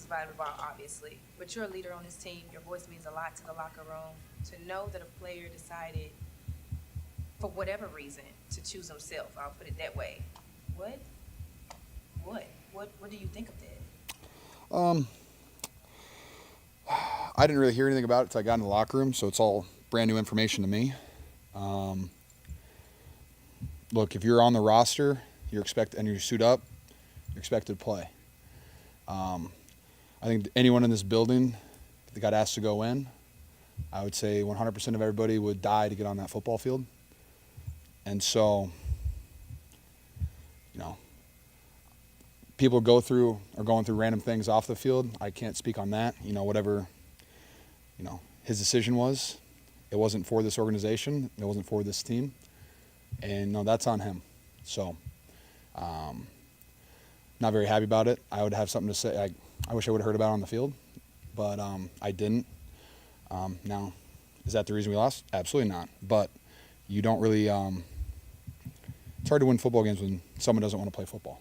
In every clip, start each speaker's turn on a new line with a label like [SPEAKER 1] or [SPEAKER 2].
[SPEAKER 1] about the ball, obviously, but you're a leader on this team. Your voice means a lot to the locker room. To know that a player decided, for whatever reason, to choose himself, I'll put it that way. What do you think of that?
[SPEAKER 2] I didn't really hear anything about it until I got in the locker room, so it's all brand new information to me. Look, if you're on the roster, and you suit up, you're expected to play. I think anyone in this building that got asked to go in, I would say 100% of everybody would die to get on that football field. And so, people are going through random things off the field. I can't speak on that. Whatever, his decision was, it wasn't for this organization. It wasn't for this team. And that's on him. So, not very happy about it. I would have something to say. I wish I would have heard about it on the field, but I didn't. Now, is that the reason we lost? Absolutely not. But you don't really. It's hard to win football games when someone doesn't want to play football,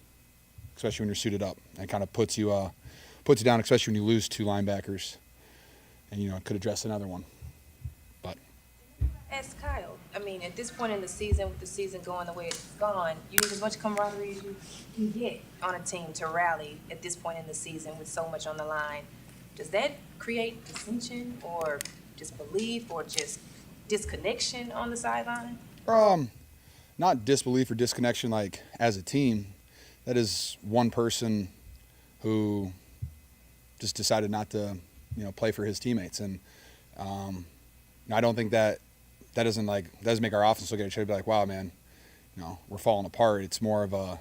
[SPEAKER 2] especially when you're suited up. It kind of puts you down, especially when you lose two linebackers, and could address another one. But
[SPEAKER 1] Ask Kyle. I mean, at this point in the season, with the season going the way it's gone, you need as much camaraderie as you can get on a team to rally at this point in the season with so much on the line. Does that create dissension or disbelief or just disconnection on the sideline?
[SPEAKER 2] Not disbelief or disconnection like as a team. That is one person who just decided not to, play for his teammates. And I don't think that doesn't make our offense look at each other and be like, wow, man, we're falling apart. It's more of or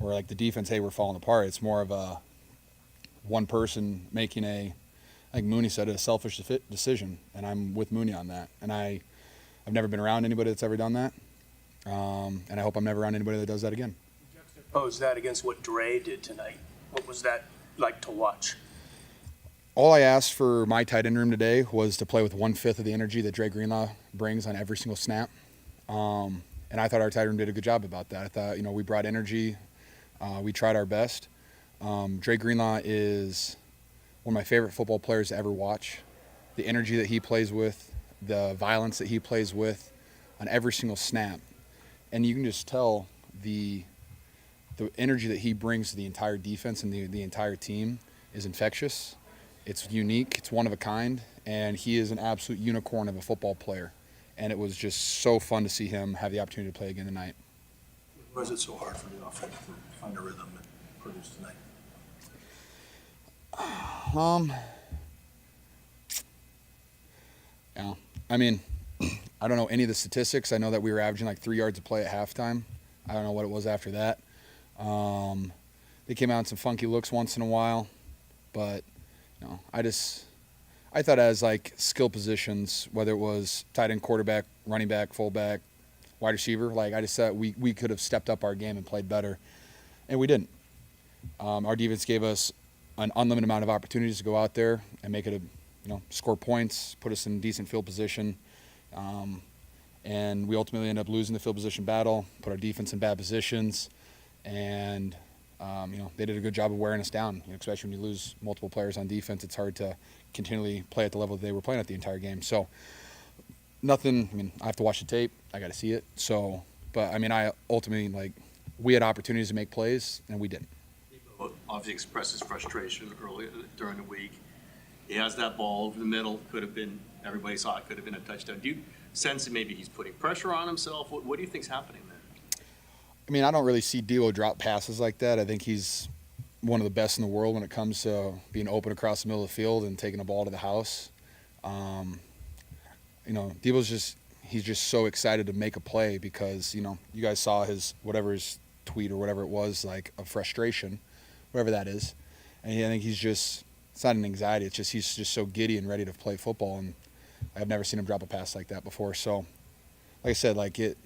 [SPEAKER 2] like the defense, hey, we're falling apart. It's more of a one person making like Mooney said, a selfish decision. And I'm with Mooney on that. And I've never been around anybody that's ever done that. And I hope I'm never around anybody that does that again.
[SPEAKER 3] Juxtapose that against what Dre did tonight. What was that like to watch?
[SPEAKER 2] All I asked for my tight end room today was to play with 1/5 of the energy that Dre Greenlaw brings on every single snap. And I thought our tight end room did a good job about that. I thought, we brought energy. We tried our best. Dre Greenlaw is one of my favorite football players to ever watch. The energy that he plays with, the violence that he plays with on every single snap. And you can just tell the energy that he brings to the entire defense and the entire team is infectious. It's unique. It's one of a kind. And he is an absolute unicorn of a football player. And it was just so fun to see him have the opportunity to play again tonight.
[SPEAKER 4] Why is it so hard for the offense to find a rhythm and produce tonight?
[SPEAKER 2] Yeah. I mean, I don't know any of the statistics. I know that we were averaging like 3 yards a play at halftime. I don't know what it was after that. They came out in some funky looks once in a while, but I thought as like skill positions, whether it was tight end, quarterback, running back, fullback, wide receiver, like I just thought we could have stepped up our game and played better, and we didn't. Our defense gave us an unlimited amount of opportunities to go out there and make it score points, put us in decent field position. And we ultimately ended up losing the field position battle, put our defense in bad positions, and they did a good job of wearing us down. Especially when you lose multiple players on defense, it's hard to continually play at the level that they were playing at the entire game. So nothing. I mean, I have to watch the tape. I got to see it. So, but I mean, I ultimately we had opportunities to make plays, and we didn't.
[SPEAKER 5] Deebo obviously expressed his frustration earlier during the week. He has that ball over the middle. Could have been. Everybody saw it. Could have been a touchdown. Do you sense that maybe he's putting pressure on himself? What do you think's happening there?
[SPEAKER 2] I mean, I don't really see Deebo drop passes like that. I think he's one of the best in the world when it comes to being open across the middle of the field and taking a ball to the house. Deebo's he's just so excited to make a play because, you guys saw his tweet or whatever it was, like of frustration, whatever that is. And I think it's not an anxiety. It's just he's just so giddy and ready to play football. And I've never seen him drop a pass like that before. So, like I said, it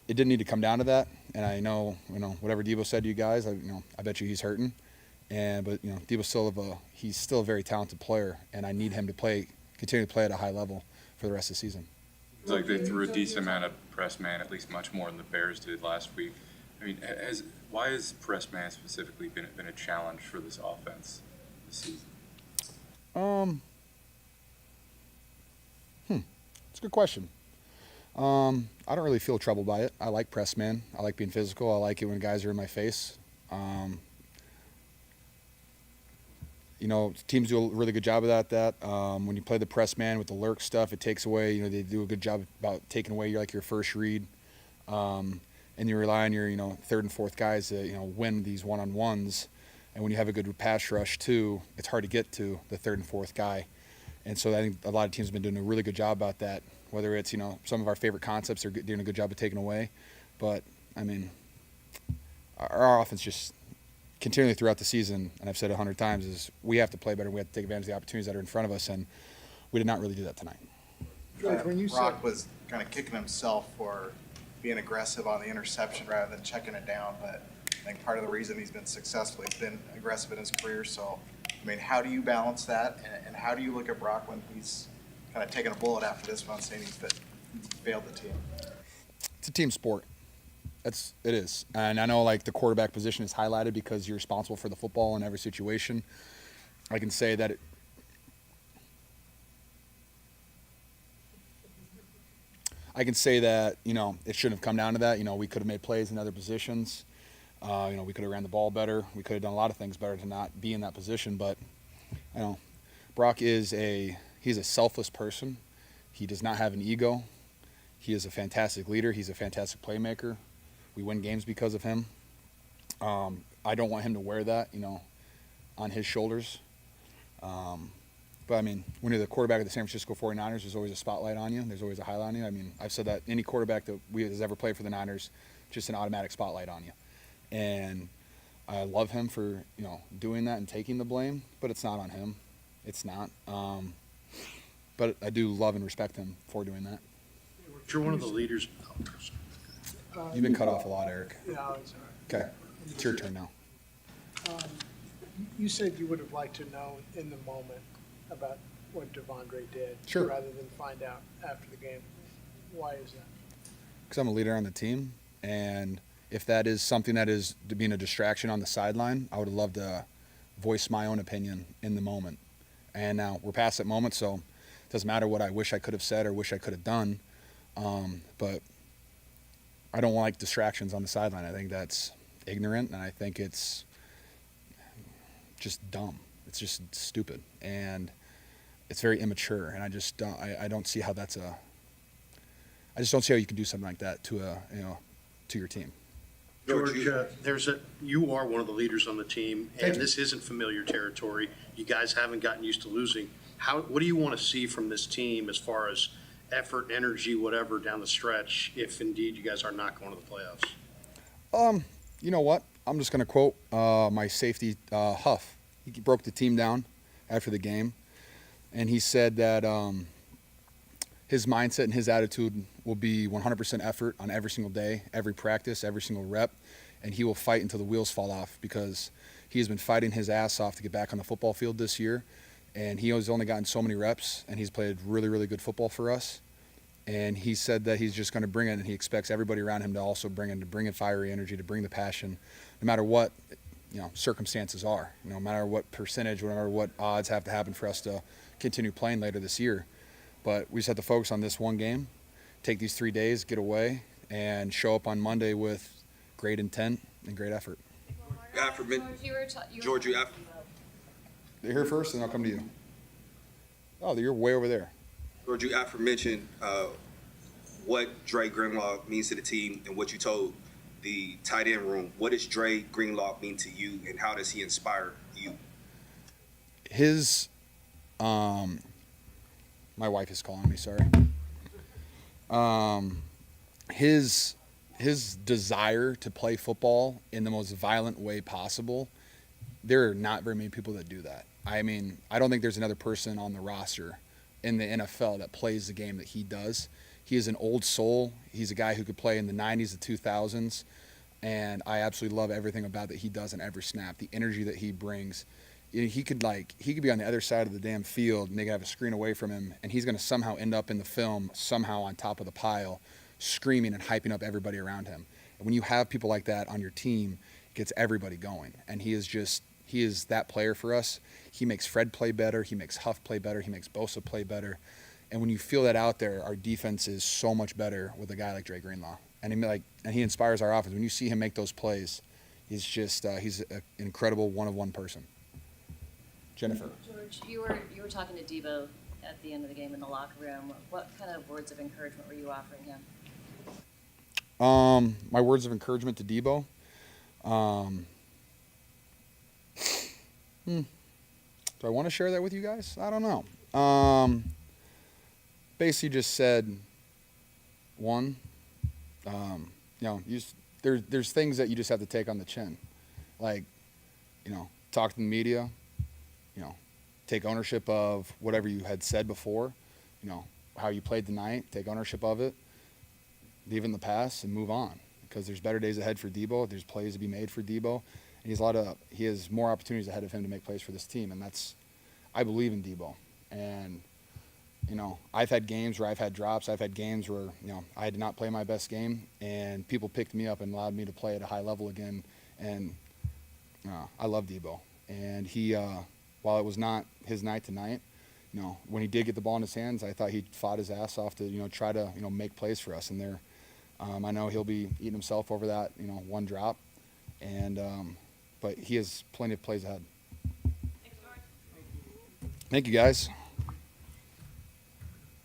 [SPEAKER 2] didn't need to come down to that. And I know, whatever Deebo said to you guys, I bet you he's hurting. But Deebo's he's still a very talented player, and I need him to continue to play at a high level for the rest of the season.
[SPEAKER 6] It's like they threw a decent amount of press man, at least much more than the Bears did last week. I mean, why has press man specifically been a challenge for this offense this season?
[SPEAKER 2] a good question. I don't really feel troubled by it. I like press man. I like being physical. I like it when guys are in my face. Teams do a really good job about that. When you play the press man with the lurk stuff, it takes away, they do a good job about taking away your first read. And you rely on your, third and fourth guys to, win these one-on-ones. And when you have a good pass rush, too, it's hard to get to the third and fourth guy. And so I think a lot of teams have been doing a really good job about that, whether it's, some of our favorite concepts are doing a good job of taking away. But, our offense just continually throughout the season, and I've said 100 times, is we have to play better. We have to take advantage of the opportunities that are in front of us, and we did not really do that tonight.
[SPEAKER 7] George, when you
[SPEAKER 8] Brock
[SPEAKER 7] said
[SPEAKER 8] was kind of kicking himself for being aggressive on the interception rather than checking it down, but I think part of the reason he's been successful, he's been aggressive in his career. So, how do you balance that, and how do you look at Brock when he's kind of taking a bullet after this one, saying he's failed the team?
[SPEAKER 2] It's a team sport. It is. And I know, the quarterback position is highlighted because you're responsible for the football in every situation. I can say that it shouldn't have come down to that. We could have made plays in other positions. We could have ran the ball better. We could have done a lot of things better to not be in that position. But, Brock he's a selfless person. He does not have an ego. He is a fantastic leader. He's a fantastic playmaker. We win games because of him. I don't want him to wear that, on his shoulders. But, when you're the quarterback of the San Francisco 49ers, there's always a spotlight on you. There's always a highlight on you. I've said that any quarterback that has ever played for the Niners, just an automatic spotlight on you. And I love him for, doing that and taking the blame, but it's not on him. It's not. But I do love and respect him for doing that.
[SPEAKER 4] You're one of the leaders.
[SPEAKER 2] You've been cut off a lot, Eric.
[SPEAKER 7] no, it's all right.
[SPEAKER 2] Okay. It's your turn now.
[SPEAKER 7] You said you would have liked to know in the moment about what De'Vondre did,
[SPEAKER 2] Sure.
[SPEAKER 7] rather than find out after the game. Why is that?
[SPEAKER 2] Because I'm a leader on the team, and if that is something that is being a distraction on the sideline, I would love to voice my own opinion in the moment. And now we're past that moment, so it doesn't matter what I wish I could have said or wish I could have done. But I don't like distractions on the sideline. I think that's ignorant, and I think it's just dumb. It's just stupid, and it's very immature. And I just don't see how that's I just don't see how you can do something like that to your team.
[SPEAKER 4] George, you are one of the leaders on the team, and this isn't familiar territory. You guys haven't gotten used to losing. What do you want to see from this team as far as effort, energy, whatever, down the stretch, if indeed you guys are not going to the playoffs?
[SPEAKER 2] You know what? I'm just going to quote my safety, Huff. He broke the team down after the game, and he said that his mindset and his attitude will be 100% effort on every single day, every practice, every single rep, and he will fight until the wheels fall off because he has been fighting his ass off to get back on the football field this year, and he has only gotten so many reps, and he's played really, really good football for us. And he said that he's just going to bring it, and he expects everybody around him to also bring in fiery energy, to bring the passion, no matter what circumstances are, no matter what percentage, no matter what odds have to happen for us to continue playing later this year. But we just have to focus on this one game, take these 3 days, get away, and show up on Monday with great intent and great effort.
[SPEAKER 9] George,
[SPEAKER 2] They're here first, and I'll come to you. Oh, you're way over there.
[SPEAKER 9] George, you aforementioned what Dre Greenlaw means to the team and what you told the tight end room. What does Dre Greenlaw mean to you, and how does he inspire you?
[SPEAKER 2] His, my wife is calling me, sorry. His desire to play football in the most violent way possible, there are not very many people that do that. I don't think there's another person on the roster in the NFL that plays the game that he does. He is an old soul. He's a guy who could play in the 90s, the 2000s, and I absolutely love everything about that he does in every snap, the energy that he brings. He could be on the other side of the damn field, and they could have a screen away from him, and he's going to somehow end up in the film, somehow on top of the pile, screaming and hyping up everybody around him. And when you have people like that on your team, it gets everybody going. And he is that player for us. He makes Fred play better. He makes Huff play better. He makes Bosa play better. And when you feel that out there, our defense is so much better with a guy like Dre Greenlaw. And he inspires our offense. When you see him make those plays, he's just he's an incredible one-of-one person. Jennifer.
[SPEAKER 10] George, you were talking to Deebo at the end of the game in the locker room. What kind of words of encouragement were you offering him?
[SPEAKER 2] My words of encouragement to Deebo. Do I want to share that with you guys? I don't know. Basically just said, one, there's things that you just have to take on the chin. Like, talk to the media, take ownership of whatever you had said before, how you played tonight, take ownership of it, leave it in the past and move on, because there's better days ahead for Deebo. There's plays to be made for Deebo. And he has more opportunities ahead of him to make plays for this team. And I believe in Deebo. And, I've had games where I've had drops. I've had games where, I did not play my best game, and people picked me up and allowed me to play at a high level again. And I love Deebo. And he, while it was not his night tonight, when he did get the ball in his hands, I thought he fought his ass off to, try to, make plays for us. And I know he'll be eating himself over that, one drop. And, but he has plenty of plays ahead. Thank you, guys.